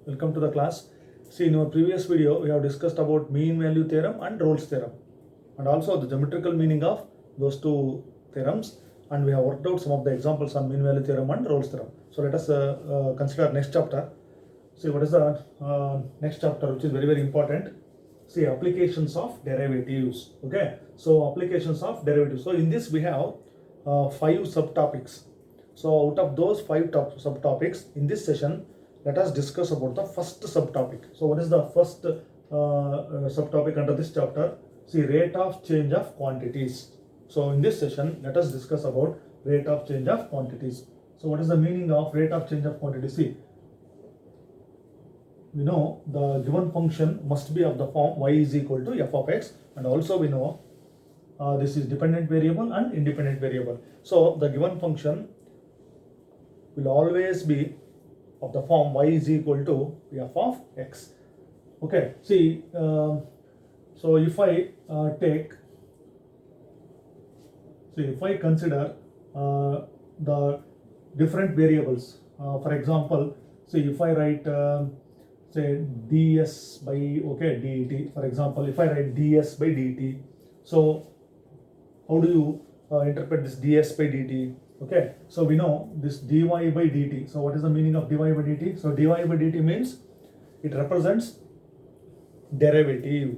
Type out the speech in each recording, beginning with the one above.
Welcome to the class. See, in our previous video, we have discussed about mean value theorem and Rolle's theorem, and also the geometrical meaning of those two theorems. And we have worked out some of the examples on mean value theorem and Rolle's theorem. So let us consider next chapter. See, what is the next chapter, which is very, very important. See, applications of derivatives. Okay, so applications of derivatives. So in this we have 5 subtopics. So out of those 5 subtopics in this session, let us discuss about the first subtopic. So what is the first subtopic under this chapter? See, rate of change of quantities. So in this session, let us discuss about rate of change of quantities. So what is the meaning of rate of change of quantities? See, we know the given function must be of the form y is equal to f of x, and also we know this is dependent variable and independent variable. So the given function will always be of the form y is equal to f of x. Okay, see, so if I if I consider the different variables, for example, see, if I write say ds by dt, for example, if I write ds by dt, so how do you interpret this ds by dt? Okay, so we know this dy by dt. So what is the meaning of dy by dt? So dy by dt means it represents derivative.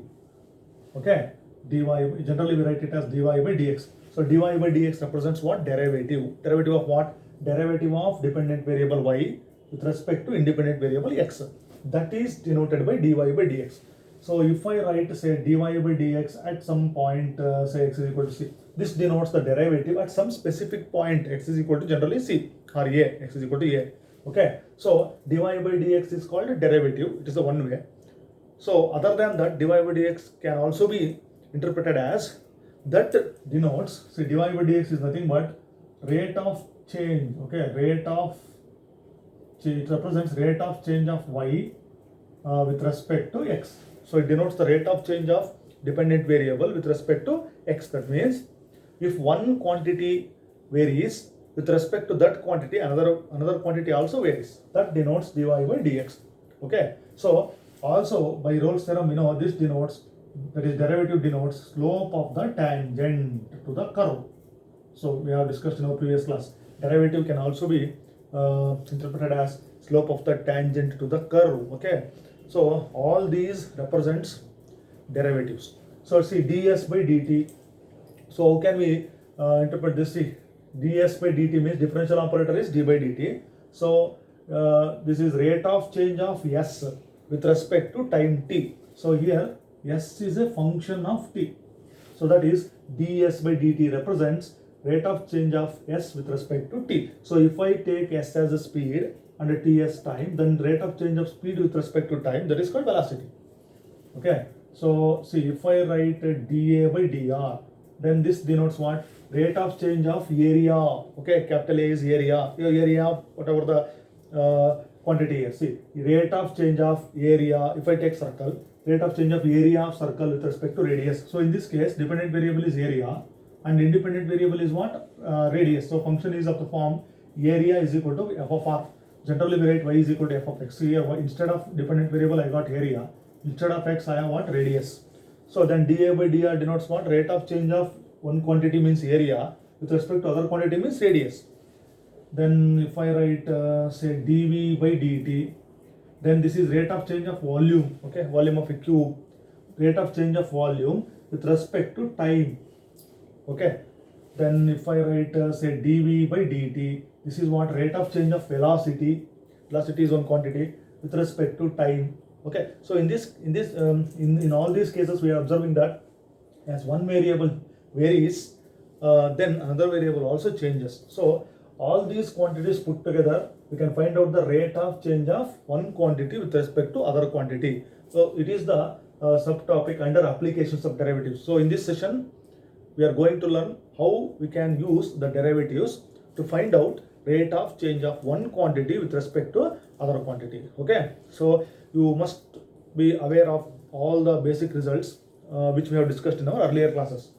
Okay, dy, generally we write it as dy by dx. So dy by dx represents what? Derivative. Derivative of what? Derivative of dependent variable y with respect to independent variable x. That is denoted by dy by dx. So if I write, say, dy by dx at some point, say x is equal to c, this denotes the derivative at some specific point, x is equal to generally c or a, x is equal to a. Okay, so dy by dx is called a derivative. It is the one way. So other than that, dy by dx can also be interpreted as, that denotes, see, dy by dx is nothing but rate of change. Okay, rate of change, it represents rate of change of y with respect to x. So it denotes the rate of change of dependent variable with respect to x. That means if one quantity varies with respect to that quantity, another quantity also varies. That denotes dy by dx. Okay, so also by Rolle's theorem, we know this denotes, that is derivative denotes slope of the tangent to the curve. So we have discussed in our previous class, derivative can also be interpreted as slope of the tangent to the curve. Okay, so all these represents derivatives. So see, ds by dt. So how can we interpret this? See, ds by dt means differential operator is d by dt. So this is rate of change of s with respect to time t. So here s is a function of t. So that is ds by dt represents rate of change of s with respect to t. So if I take s as a speed and t as time, then rate of change of speed with respect to time, that is called velocity. Okay, so see, if I write dA by dr, then this denotes what? Rate of change of area. Okay, capital A is area, your area, whatever the quantity here. See, rate of change of area, if I take circle, rate of change of area of circle with respect to radius. So in this case, dependent variable is area and independent variable is what? Radius. So function is of the form area is equal to f of r. Generally we write y is equal to f of x. Here instead of dependent variable I got area, instead of x I have what? Radius. So then dA by dr denotes what? Rate of change of one quantity means area with respect to other quantity means radius. Then if I write say dV by dt, then this is rate of change of volume. Okay, volume of a cube, rate of change of volume with respect to time. Okay, then if I write say dV by dt, this is what? Rate of change of velocity. Velocity is one quantity with respect to time. Okay, so in all these cases we are observing that as one variable varies, then another variable also changes. So all these quantities put together, we can find out the rate of change of one quantity with respect to other quantity. So it is the subtopic under applications of derivatives. So in this session, we are going to learn how we can use the derivatives to find out rate of change of one quantity with respect to other quantity. Okay, so you must be aware of all the basic results which we have discussed in our earlier classes.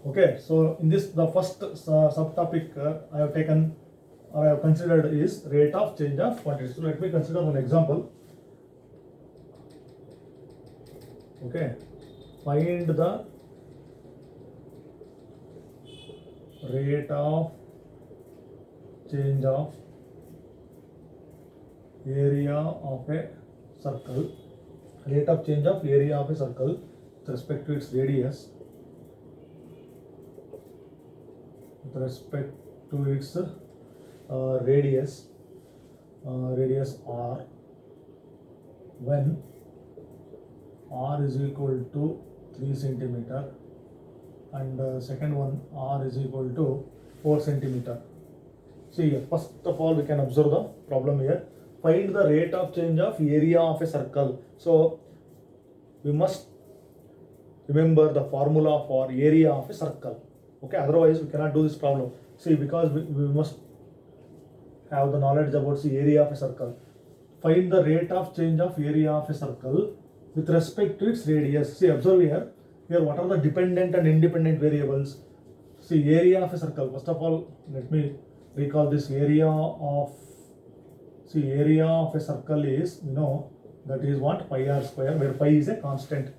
Okay, so in this, the first subtopic I have taken or I have considered is rate of change of quantity. So let me consider one example. Okay, find the rate of change of area of a circle, rate of change of area of a circle with respect to its radius, with respect to its radius r, when r is equal to 3 centimeter and second one r is equal to 4 centimeter. See here, first of all we can observe the problem here. Find the rate of change of area of a circle. So we must remember the formula for area of a circle. Okay, otherwise we cannot do this problem. See, because we must have the knowledge about the area of a circle. Find the rate of change of area of a circle with respect to its radius. See, observe here. Here, what are the dependent and independent variables? See, area of a circle. First of all, let me recall this area of. See, area of a circle is, that is what, pi r square, where pi is a constant.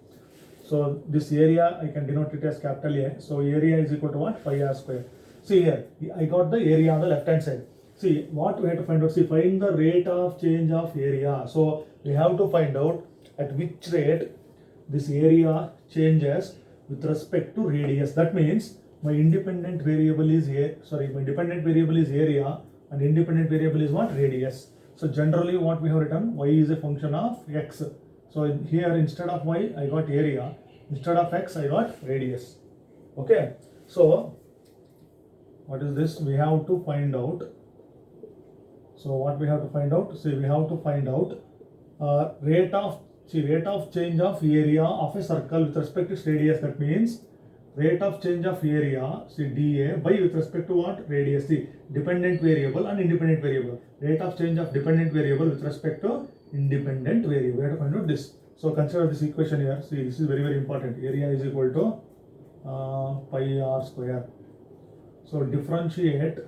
So this area I can denote it as capital A. So area is equal to what? Pi r square. See here, I got the area on the left hand side. See, what we have to find out? See, find the rate of change of area. So we have to find out at which rate this area changes with respect to radius. That means my independent variable is my dependent variable is area and independent variable is what? Radius. So generally what we have written, y is a function of x. So here instead of y I got area, instead of x I got radius. Okay, so what is this? We have to find out. So what we have to find out? See, we have to find out rate of change of area of a circle with respect to its radius. That means rate of change of area, see, dA by with respect to what? Radius. See, dependent variable and independent variable. Rate of change of dependent variable with respect to independent variable. We have to find out this. So consider this equation here. See, this is very, very important. Area is equal to pi r square. So differentiate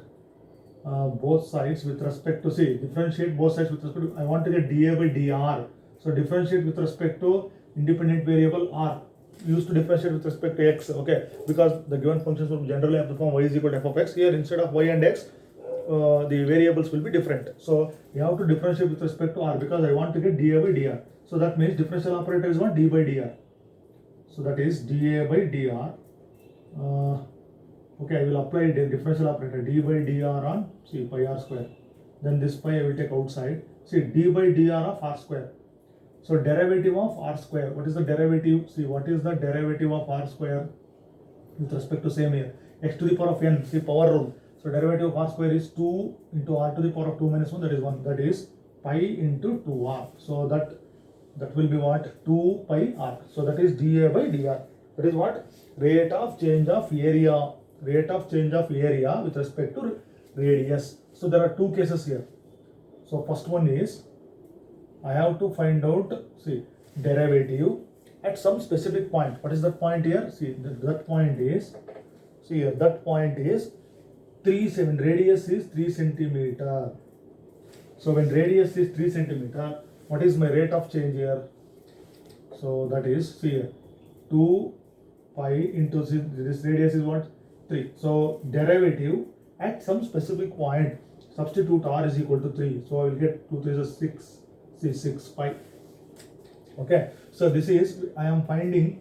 both sides with respect to, differentiate both sides with respect to, I want to get dA by dr. So differentiate with respect to independent variable r. Used to differentiate with respect to x, okay, because the given functions will generally have the form y is equal to f of x. Here instead of y and x, the variables will be different. So you have to differentiate with respect to r because I want to get dA by dr. So that means differential operator is what? D by dr. So that is dA by dr. Okay, I will apply the differential operator d by dr on pi r square. Then this pi I will take outside. See, d by dr of r square. So derivative of r square. What is the derivative? See, what is the derivative of r square with respect to same here? X to the power of n. See, power rule. So derivative of r square is 2 into r to the power of 2 minus 1. That is 1. That is pi into 2r. So that will be what? 2 pi r. So that is dA by dr. That is what? Rate of change of area. Rate of change of area with respect to radius. So there are two cases here. So first one is I have to find out, derivative at some specific point. What is that point here? See, that point is, here, that point is 3 radius is 3 centimeter. So when radius is 3 centimeter, what is my rate of change here? So that is, here, 2 pi into this radius is what? 3. So derivative at some specific point, substitute r is equal to 3. So I will get 2 3 is 6. 6 pi. Okay, so this is I am finding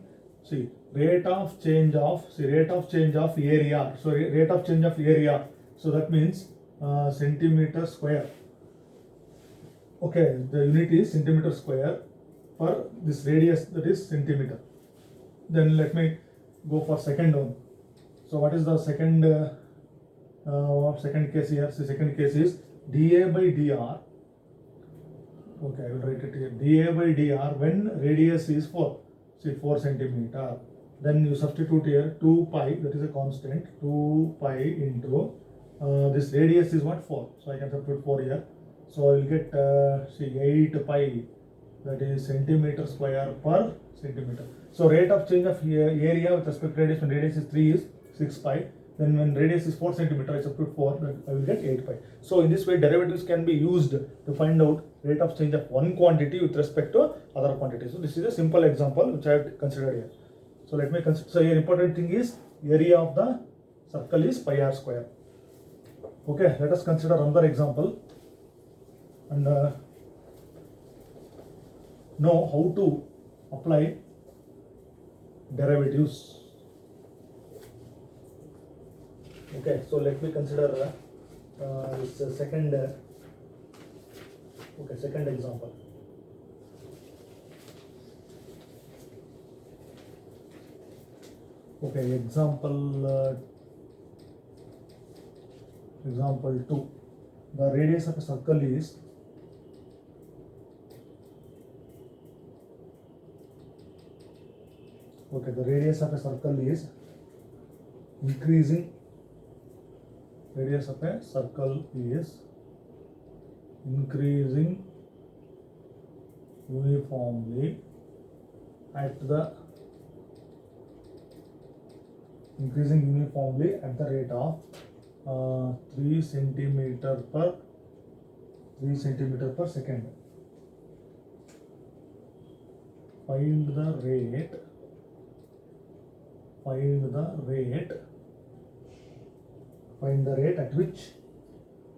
rate of change of area. So rate of change of area. So that means centimeter square. Okay, the unit is centimeter square for this radius, that is centimeter. Then let me go for second one. So what is the second case here? So second case is dA by dr. Okay, I will write it here. dA by dr when radius is 4 centimeter. Then you substitute here 2 pi, that is a constant, 2 pi into this radius is what? 4. So I can substitute 4 here. So I will get 8 pi, that is centimeter square per centimeter. So rate of change of area with respect to radius when radius is 3 is 6 pi. then when radius is 4 centimeter, I substitute 4, then I will get 8 pi. So in this way, derivatives can be used to find out rate of change of one quantity with respect to other quantity. So this is a simple example which I have considered here. So let me consider. So here important thing is area of the circle is pi r square. Okay, let us consider another example and know how to apply derivatives. Okay, so let me consider this second example. Okay, example 2. The radius of a circle is increasing. Radius of a circle is increasing uniformly at the rate of 3 centimeter per second. Find the rate at which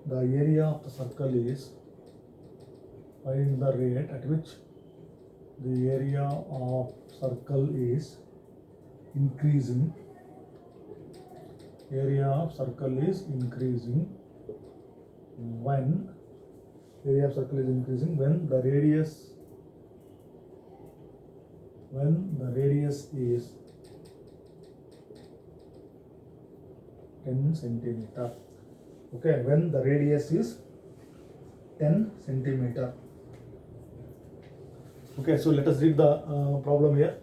the area of the circle is increasing. Area of circle is increasing when the radius is 10 centimeter. Okay, when the radius is 10 centimeter. Okay, so let us read the problem here.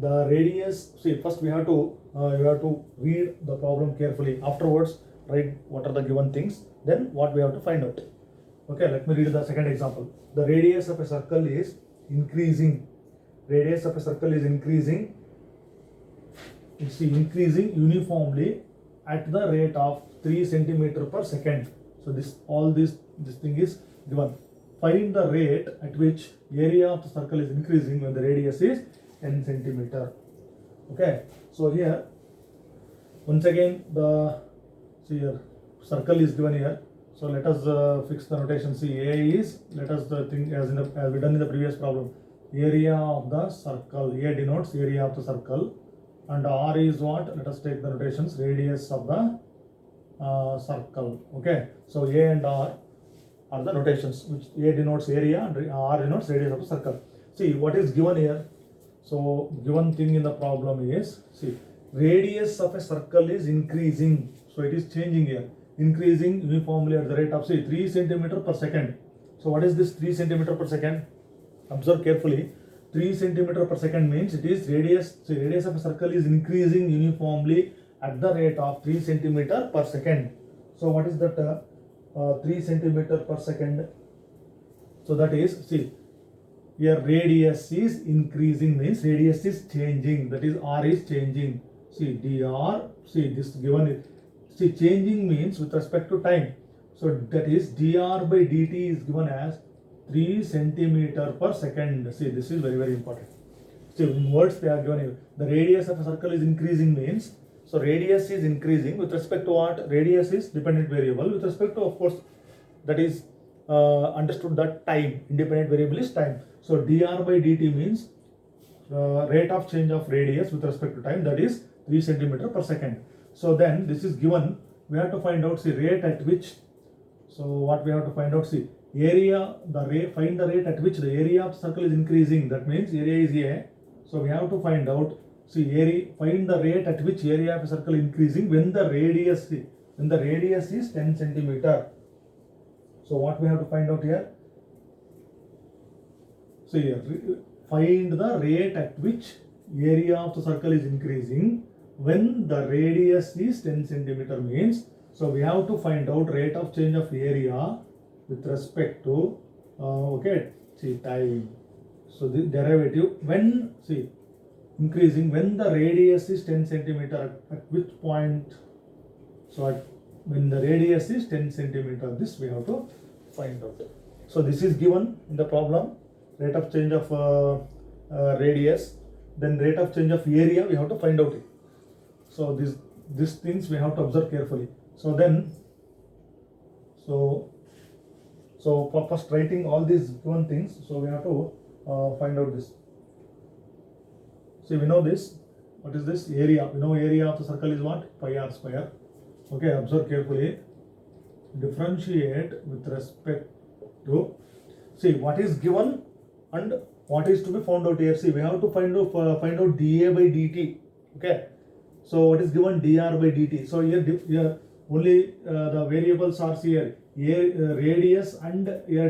The radius, see, first we have to you have to read the problem carefully. Afterwards, write what are the given things, then what we have to find out. Okay, let me read the second example. The radius of a circle is increasing. It's increasing uniformly at the rate of 3 centimeter per second. So this thing is given. Find the rate at which area of the circle is increasing when the radius is 10 centimeter. Okay, so here once again here circle is given here. So let us fix the notation. See, A is, let us think as we done in the previous problem, area of the circle. A denotes area of the circle, and R is what? Let us take the notations. Radius of the circle. Okay, so A and R are the notations, which A denotes area and R denotes radius of the circle. See what is given here. So given thing in the problem is, see, radius of a circle is increasing. So it is changing here, increasing uniformly at the rate of, say, 3 centimeter per second. So what is this 3 centimeter per second? Observe carefully. 3 centimeter per second means it is radius. So radius of a circle is increasing uniformly at the rate of 3 centimeter per second. So what is that 3 centimeter per second? So that is, see, here radius is increasing means radius is changing, that is R is changing. See, dr, see this given is, see, changing means with respect to time. So that is dr by dt is given as 3 centimeter per second. See, this is very, very important. See, in words they are given here. The radius of a circle is increasing means, so radius is increasing with respect to what? Radius is dependent variable with respect to, of course, that is understood that time, independent variable is time. So dr by dt means rate of change of radius with respect to time, that is 3 centimeter per second. So then this is given, we have to find out, see, rate at which, so what we have to find out, see, area, find the rate at which the area of the circle is increasing, that means area is A. So we have to find out, see, find the rate at which area of a circle is increasing when the radius is 10 centimeter. So what we have to find out here? So here, find the rate at which area of the circle is increasing when the radius is 10 centimeter means, so we have to find out rate of change of area with respect to, see, time. So the derivative, when, see, increasing when the radius is 10 centimeter, at which point So when the radius is 10 centimeter, this we have to find out. So this is given in the problem, rate of change of radius, then rate of change of area we have to find out it. So these things we have to observe carefully. So then, so for first writing all these given things, so we have to find out this. See, we know this. What is this? Area. We know area of the circle is what? Pi r square. Okay, observe carefully. Differentiate with respect to, see what is given and what is to be found out here. See, we have to find out dA by dt. Okay. So what is given dr by dt? So here only the variables are here, radius and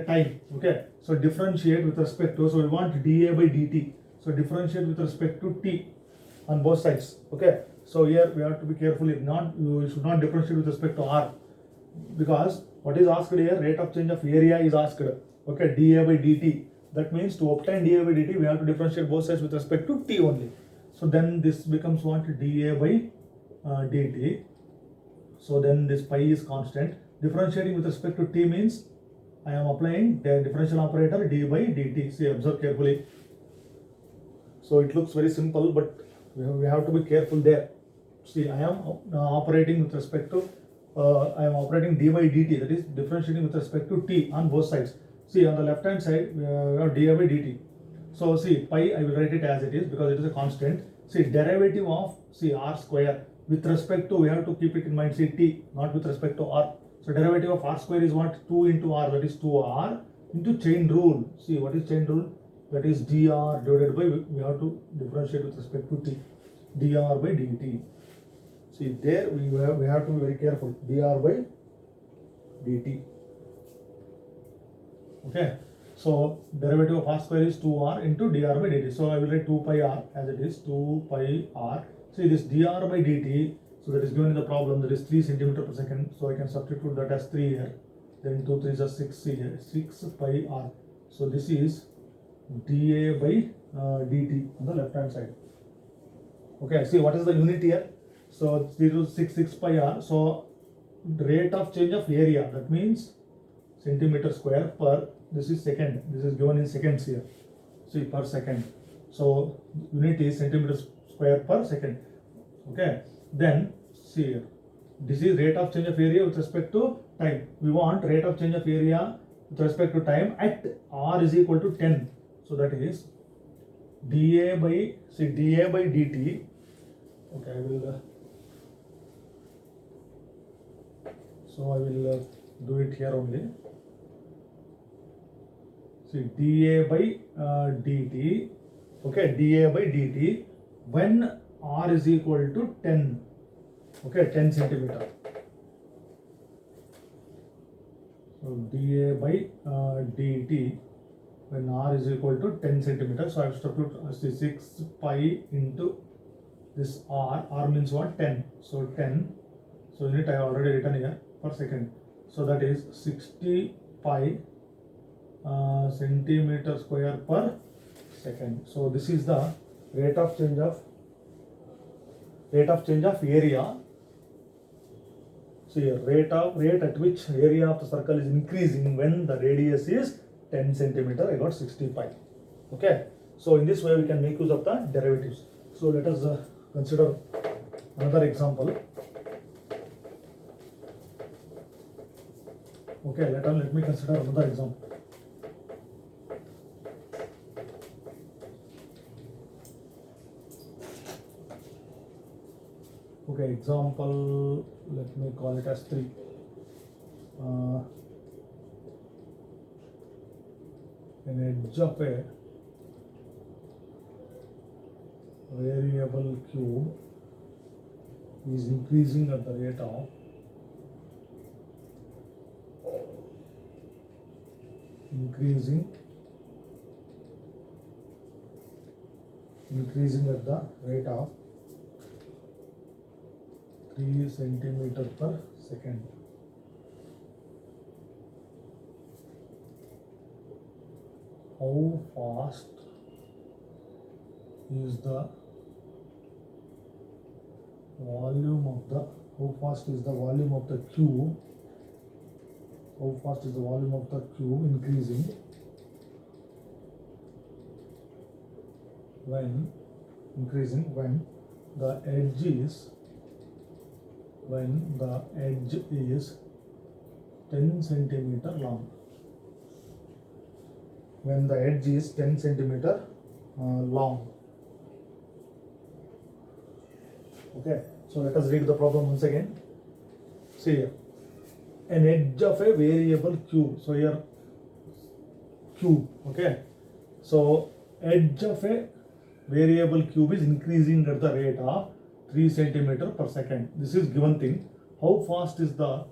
time. Okay. So differentiate with respect to, so we want dA by dt. So differentiate with respect to t on both sides. Okay. So here we have to be careful. If not, you should not differentiate with respect to r, because what is asked here, rate of change of area is asked. Okay, dA by dt. That means to obtain dA by dt, we have to differentiate both sides with respect to t only. So then this becomes what? dA by dt. So then this pi is constant. Differentiating with respect to t means I am applying the differential operator d by dt. See, observe carefully. So it looks very simple, but we have to be careful there. See, I am operating with respect to, I am operating d by dt, that is differentiating with respect to t on both sides. See, on the left hand side, we have dA by dt. So see, pi, I will write it as it is because it is a constant. See, derivative of, see, r square with respect to, we have to keep it in mind, see, t, not with respect to r. So derivative of r square is what? 2 into r, that is 2r into chain rule. See, what is chain rule? That is dr divided by, we have to differentiate with respect to t, dr by dt. See, there we have to be very careful, dr by dt. Okay, so derivative of r square is 2r into dr by dt. So I will write 2 pi r as it is, 2 pi r. See, this dr by dt, so that is given in the problem, that is 3 centimeter per second. So I can substitute that as 3 here. Then 2 3 is 6 here, 6 pi r. So this is dA by dt on the left hand side. Okay, see what is the unit here? So 0.66 pi r. So the rate of change of area, that means centimeter square per, this is second, this is given in seconds here, see, per second. So unit is centimeter square per second. Okay, then see here, this is rate of change of area with respect to time. We want rate of change of area with respect to time at r is equal to 10. So that is dA by, see, dA by dt. Okay, I will so I will do it here only. See, dA by dt. Okay, dA by dt when r is equal to 10. Okay, 10 centimeter. So dA by dt when r is equal to 10 centimeter. So I have substitute 6 pi into this r means what? 10. So 10. So unit I have already written here per second. So that is 60 pi centimeter square per second. So this is the rate of change of area. See, rate at which area of the circle is increasing when the radius is 10 centimeter. I got 60 pi. Okay. So in this way we can make use of the derivatives. So let us consider another example. Okay, let me consider another example. Okay, example, let me call it as 3. An edge of a variable cube is increasing at the rate of increasing at the rate of 3 centimeter per second. How fast is the volume of the how fast is the volume of the cube, how fast is the volume of the cube increasing when the edge is 10 centimeter long. When the edge is 10 centimeter long. Okay, so let us read the problem once again. See here, an edge of a variable cube. So here cube, okay. So edge of a variable cube is increasing at the rate of 3 centimeter per second. This is given thing. How fast is the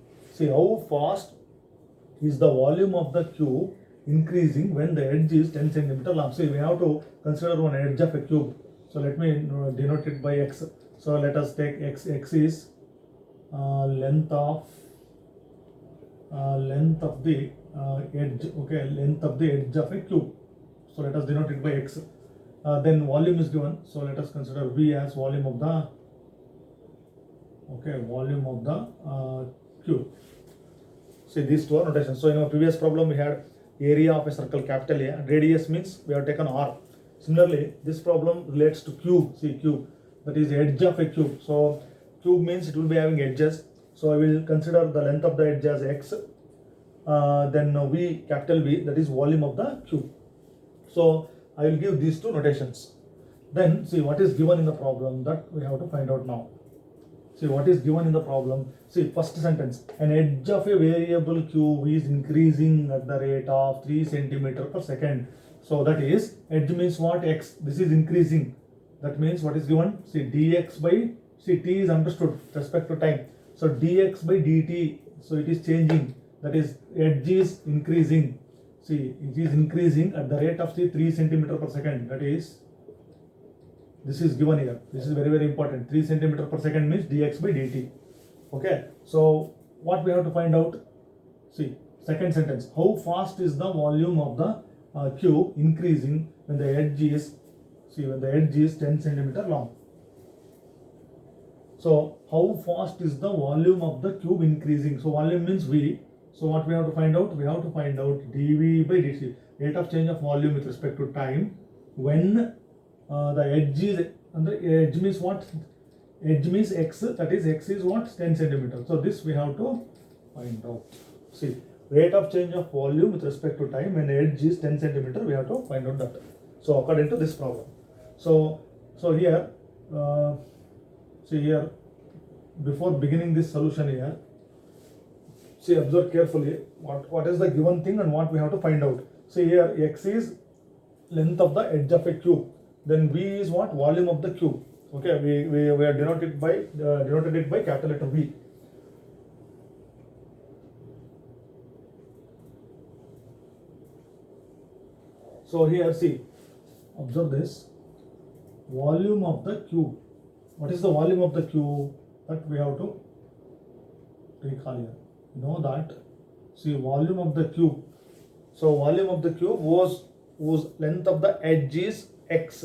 volume of the cube increasing when the edge is 10 centimeter long? So we have to consider one edge of a cube. So let me denote it by x. So let us take x. X is length of the edge. Okay, length of the edge of a cube. So let us denote it by x. Then volume is given. So let us consider V as volume of the cube. See, these two are notations. So in our previous problem we had area of a circle capital A and radius means we have taken R. Similarly, this problem relates to cube. See, cube, that is edge of a cube. So cube means it will be having edges. So I will consider the length of the edge as x. Then V, capital V, that is volume of the cube. So I will give these two notations. Then see what is given in the problem, that we have to find out now. See what is given in the problem. See, first sentence, an edge of a variable cube is increasing at the rate of 3 centimeter per second. So that is, edge means what? X. This is increasing. That means what is given? See, dx by, see, t is understood with respect to time. So dx by dt, so it is changing. That is, edge is increasing. See, it is increasing at the rate of 3 centimeter per second. That is, this is given here. This is very, very important. 3 centimeter per second means dx by dt. Okay. So what we have to find out? See, second sentence. How fast is the volume of the cube increasing when the edge is, see, when the edge is 10 centimeter long? So how fast is the volume of the cube increasing? So volume means V. So what we have to find out? We have to find out dV by dt, rate of change of volume with respect to time when the edge is, and the edge means what? Edge means x, that is x is what? 10 centimeter. So this we have to find out. See, rate of change of volume with respect to time when edge is 10 centimeter, we have to find out that. So according to this problem. So here, see here, before beginning this solution here, see, observe carefully what is the given thing and what we have to find out. See here, x is length of the edge of a cube. Then V is what? Volume of the cube. Okay, we are denoted it by capital letter V. So here, see, observe this, volume of the cube. What is the volume of the cube? That we have to recall here. You know that, see, volume of the cube. So volume of the cube was length of the edge is x.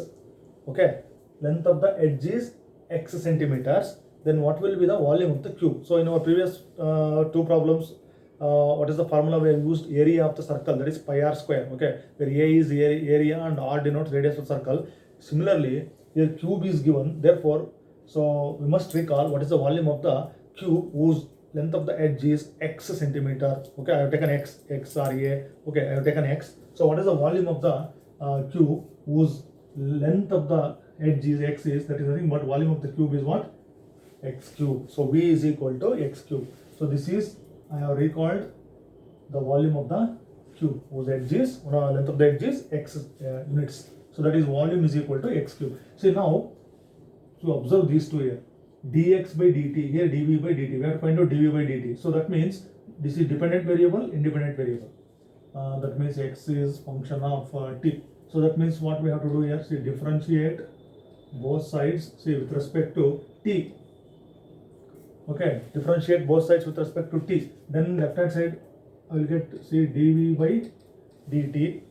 Okay, length of the edge is x centimeters. Then what will be the volume of the cube? So in our previous two problems, what is the formula we have used? Area of the circle, that is pi r square. Okay, where a is area and r denotes radius of the circle. Similarly, here cube is given. Therefore, so we must recall what is the volume of the cube whose length of the edge is x centimeter. Okay, I have taken x or a. Okay, I have taken x. So what is the volume of the cube whose length of the edge is x is, that is nothing but volume of the cube is what? X cube. So V is equal to x cube. So this is, I have recalled the volume of the cube whose edge is, length of the edge is x units. So that is volume is equal to x cube. See now, to observe these two here, dx by dt, here dv by dt, we have to find out dv by dt. So that means this is dependent variable, independent variable. That means x is function of t. So that means what we have to do here, see, differentiate both sides, see, with respect to t. Okay, differentiate both sides with respect to t. Then left hand side I will get, see, dv by dt.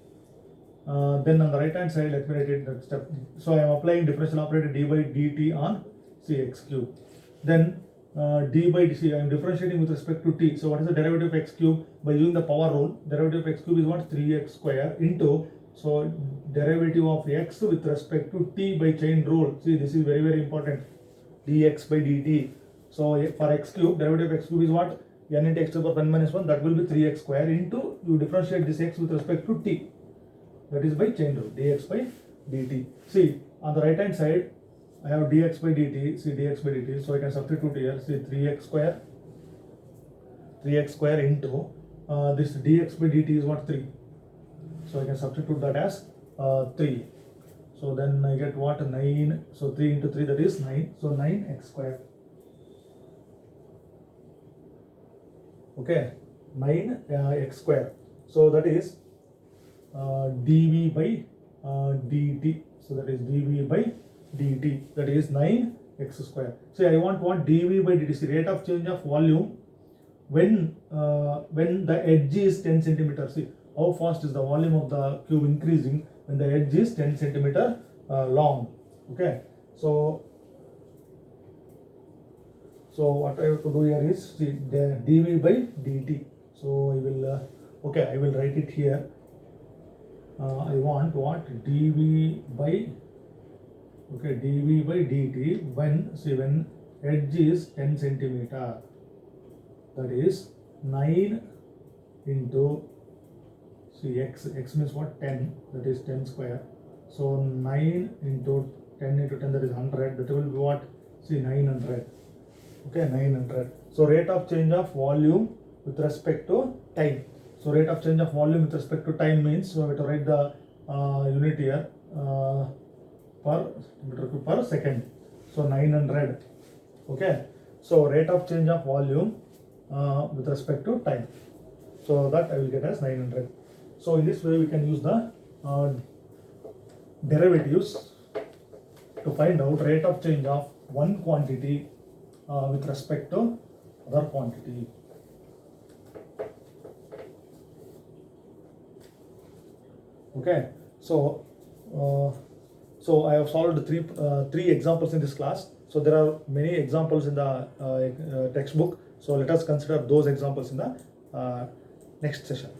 Then on the right hand side, let me write it that step. So I am applying differential operator d by dt on, see, x cube. Then d by dc, I am differentiating with respect to t. So what is the derivative of x cube? By using the power rule, derivative of x cube is what? 3x square into, so derivative of x with respect to t by chain rule. See, this is very, very important. dx by dt. So for x cube, derivative of x cube is what? N into x to the power n minus 1, that will be 3x square into, you differentiate this x with respect to t. That is by chain rule, dx by dt. See, on the right hand side, I have dx by dt, see dx by dt, so I can substitute here, see 3x square into, this dx by dt is what? 3. So I can substitute that as 3. So then I get what? 9, so 3 into 3, that is 9, so 9x square. Okay, 9x square. So that is dv by dt. So that is dv by dt, that is 9x square. So I want dv by dt, rate of change of volume when the edge is 10 centimeter. See how fast is the volume of the cube increasing when the edge is 10 centimeter long. Okay, so what I have to do here is, see, the dv by dt. So I will I will write it here. I want what? dv by dt when edge is 10 centimeter, that is 9 into, see, x means what? 10, that is 10 square. So 9 into 10 into 10, that is 100, that will be what? See, 900. Okay, 900. So rate of change of volume with respect to time. So rate of change of volume with respect to time means, so we have to write the unit here, per second. So 900. Okay, so rate of change of volume with respect to time. So that I will get as 900. So in this way we can use the derivatives to find out rate of change of one quantity with respect to other quantity. Okay, so I have solved three examples in this class. So there are many examples in the textbook. So let us consider those examples in the next session.